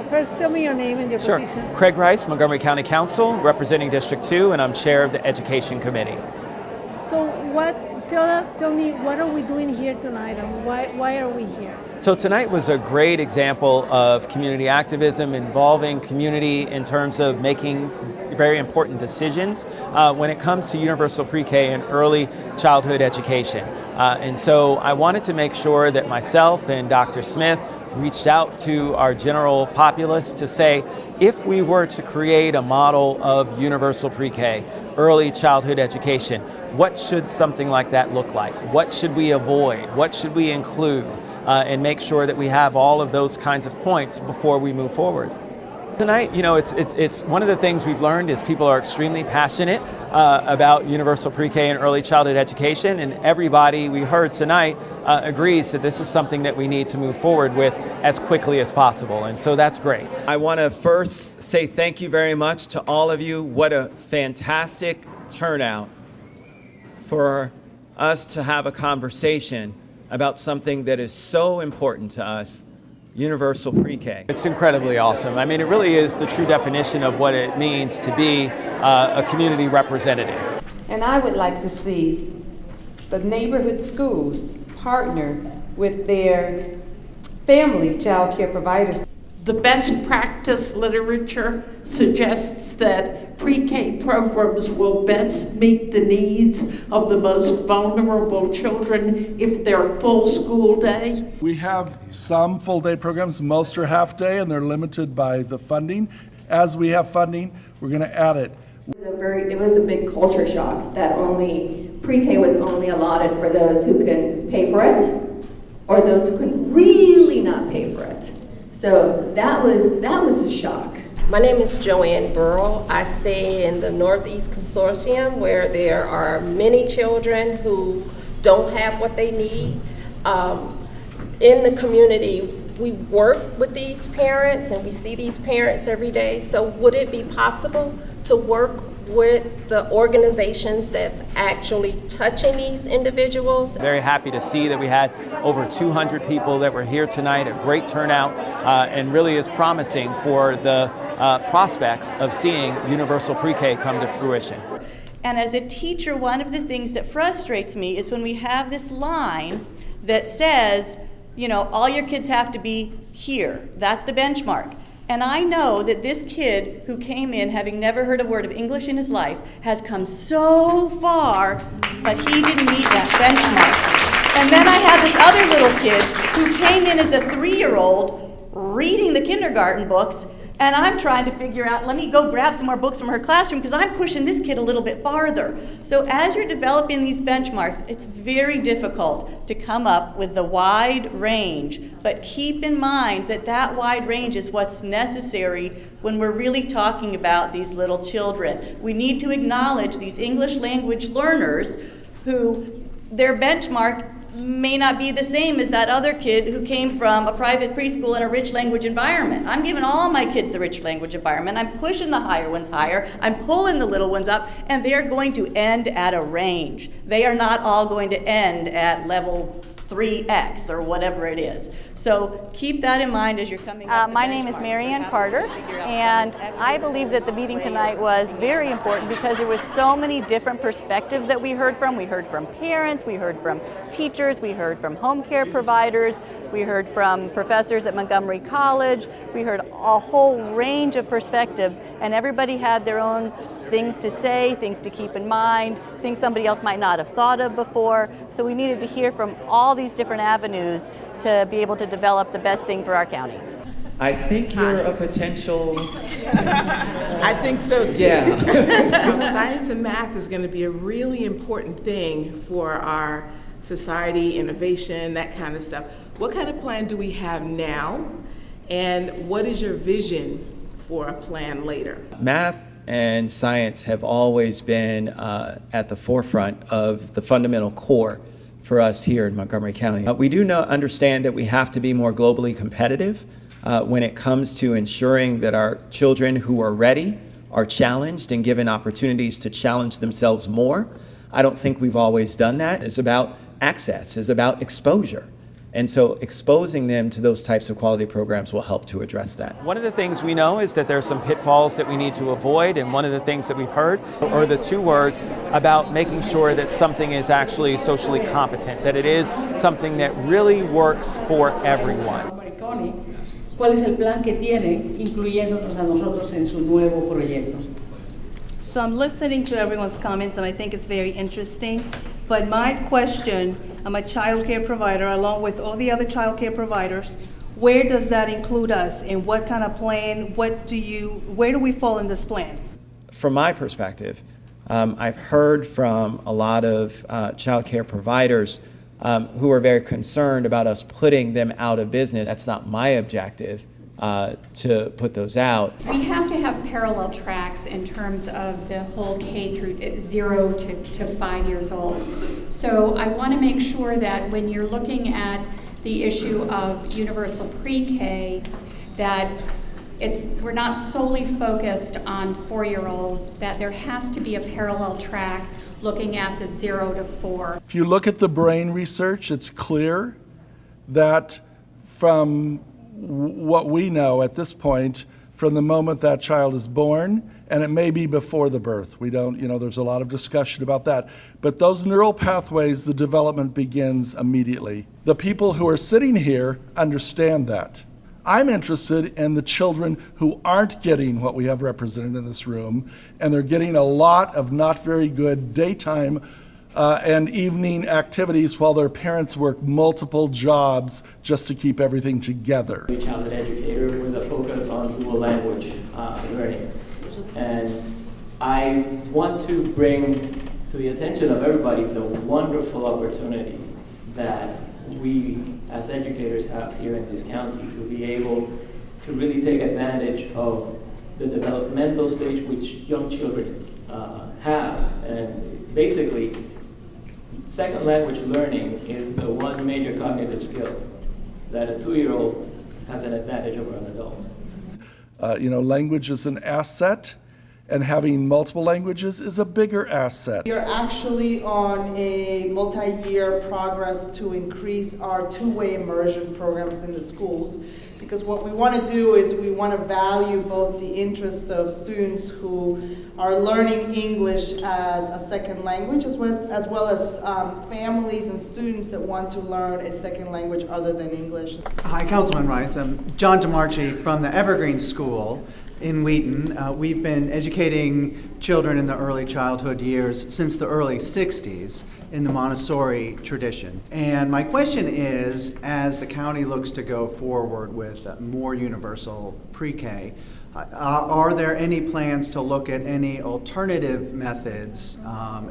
first tell me your name and your Sure. position. Craig Rice, Montgomery County Council, representing District 2, and I'm chair of the Education Committee. So tell me, what are we doing here tonight and why are we here? So tonight was a great example of community activism involving community in terms of making very important decisions when it comes to universal pre-K and early childhood education. And so I wanted to make sure that myself and Dr. Smith reached out to our general populace to say, if we were to create a model of universal pre-K, early childhood education, what should something like that look like? What should we avoid? What should we include? And make sure that we have all of those kinds of points before we move forward. Tonight, you know, it's one of the things we've learned is people are extremely passionate about universal pre-K and early childhood education, and everybody we heard tonight agrees that this is something that we need to move forward with as quickly as possible, and so that's great. I want to first say thank you very much to all of you. What a fantastic turnout for us to have a conversation about something that is so important to us, universal pre-K. It's incredibly awesome. I mean, it really is the true definition of what it means to be a community representative. And I would like to see the neighborhood schools partner with their family child care providers. The best practice literature suggests that pre-K programs will best meet the needs of the most vulnerable children if they're full school day. We have some full-day programs, most are half-day, and they're limited by the funding. As we have funding, we're going to add it. It was a big culture shock that pre-K was only allotted for those who can pay for it or those who can really not pay for it. So that was a shock. My name is Joanne Burrell. I stay in the Northeast Consortium where there are many children who don't have what they need. In the community, we work with these parents and we see these parents every day. So would it be possible to work with the organizations that's actually touching these individuals? Very happy to see that we had over 200 people that were here tonight, a great turnout, and really is promising for the prospects of seeing universal pre-K come to fruition. And as a teacher, one of the things that frustrates me is when we have this line that says, you know, all your kids have to be here. That's the benchmark. And I know that this kid who came in having never heard a word of English in his life has come so far, but he didn't meet that benchmark. And then I had this other little kid who came in as a 3-year-old reading the kindergarten books, and I'm trying to figure out, let me go grab some more books from her classroom because I'm pushing this kid a little bit farther. So as you're developing these benchmarks, it's very difficult to come up with the wide range, but keep in mind that that wide range is what's necessary when we're really talking about these little children. We need to acknowledge these English language learners who their benchmark may not be the same as that other kid who came from a private preschool in a rich language environment. I'm giving all my kids the rich language environment. I'm pushing the higher ones higher. I'm pulling the little ones up, and they're going to end at a range. They are not all going to end at level 3X or whatever it is. So keep that in mind as you're coming up. My name is Marianne Carter, and I believe that the meeting tonight was very important because there was so many different perspectives that we heard from. We heard from parents, we heard from teachers, we heard from home care providers, we heard from professors at Montgomery College, we heard a whole range of perspectives, and everybody had their own things to say, things to keep in mind, things somebody else might not have thought of before. So we needed to hear from all these different avenues to be able to develop the best thing for our county. I think you're a potential... I think so too. Yeah. Science and math is going to be a really important thing for our society, innovation, that kind of stuff. What kind of plan do we have now? And what is your vision for a plan later? Math and science have always been at the forefront of the fundamental core for us here in Montgomery County. We do understand that we have to be more globally competitive when it comes to ensuring that our children who are ready are challenged and given opportunities to challenge themselves more. I don't think we've always done that. It's about access, it's about exposure. And so exposing them to those types of quality programs will help to address that. One of the things we know is that there are some pitfalls that we need to avoid, and one of the things that we've heard are the two words about making sure that something is actually socially competent, that it is something that really works for everyone. Montgomery County, ¿cuál es el plan que tiene, incluyéndonos a nosotros en su nuevo proyecto? So I'm listening to everyone's comments, and I think it's very interesting. But my question, I'm a child care provider along with all the other child care providers. Where does that include us? And what kind of plan, where do we fall in this plan? From my perspective, I've heard from a lot of child care providers who are very concerned about us putting them out of business. That's not my objective. To put those out. We have to have parallel tracks in terms of the whole K through 0 to 5 years old. So I want to make sure that when you're looking at the issue of universal pre-K, that we're not solely focused on 4-year-olds, that there has to be a parallel track looking at the 0 to 4. If you look at the brain research, it's clear that from what we know at this point, from the moment that child is born, and it may be before the birth. We don't, there's a lot of discussion about that. But those neural pathways, the development begins immediately. The people who are sitting here understand that. I'm interested in the children who aren't getting what we have represented in this room, and they're getting a lot of not very good daytime and evening activities while their parents work multiple jobs just to keep everything together. Childhood educator with a focus on dual language learning. And I want to bring to the attention of everybody the wonderful opportunity that we as educators have here in this county to be able to really take advantage of the developmental stage which young children have. And basically, second language learning is the one major cognitive skill that a 2-year-old has an advantage over an adult. Language is an asset, and having multiple languages is a bigger asset. We are actually on a multi-year progress to increase our two-way immersion programs in the schools, because what we want to do is we want to value both the interest of students who are learning English as a second language, as well as families and students that want to learn a second language other than English. Hi, Councilman Rice. I'm John DeMarchi from the Evergreen School in Wheaton. We've been educating children in the early childhood years since the early 60s in the Montessori tradition. And my question is, as the county looks to go forward with more universal pre-K, are there any plans to look at any alternative methods,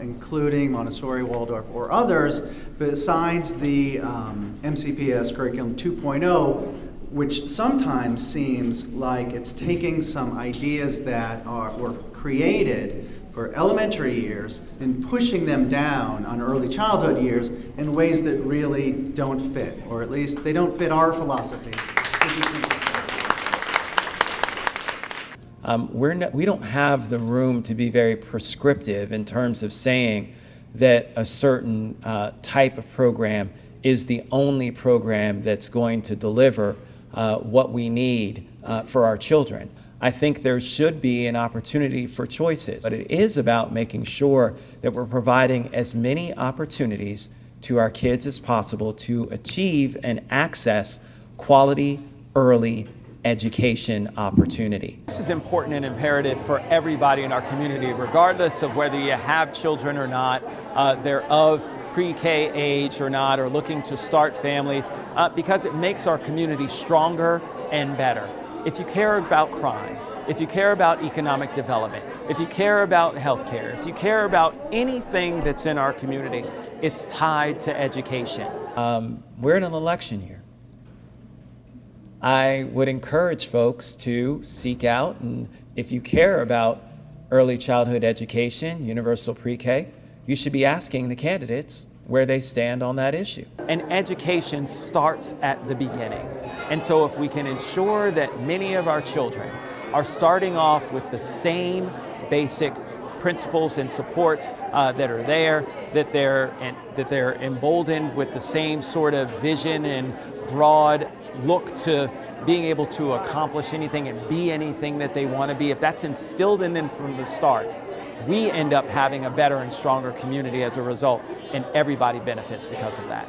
including Montessori, Waldorf, or others, besides the MCPS Curriculum 2.0, which sometimes seems like it's taking some ideas that were created for elementary years and pushing them down on early childhood years in ways that really don't fit, or at least they don't fit our philosophy. We don't have the room to be very prescriptive in terms of saying that a certain type of program is the only program that's going to deliver what we need for our children. I think there should be an opportunity for choices, but it is about making sure that we're providing as many opportunities to our kids as possible to achieve and access quality early education opportunity. This is important and imperative for everybody in our community, regardless of whether you have children or not, they're of pre-K age or not, or looking to start families, because it makes our community stronger and better. If you care about crime, if you care about economic development, if you care about healthcare, if you care about anything that's in our community, it's tied to education. We're in an election year. I would encourage folks to seek out, and if you care about early childhood education, universal pre-K, you should be asking the candidates where they stand on that issue. And education starts at the beginning. And so if we can ensure that many of our children are starting off with the same basic principles and supports that are there, that they're emboldened with the same sort of vision and broad look to being able to accomplish anything and be anything that they want to be, if that's instilled in them from the start, we end up having a better and stronger community as a result, and everybody benefits because of that.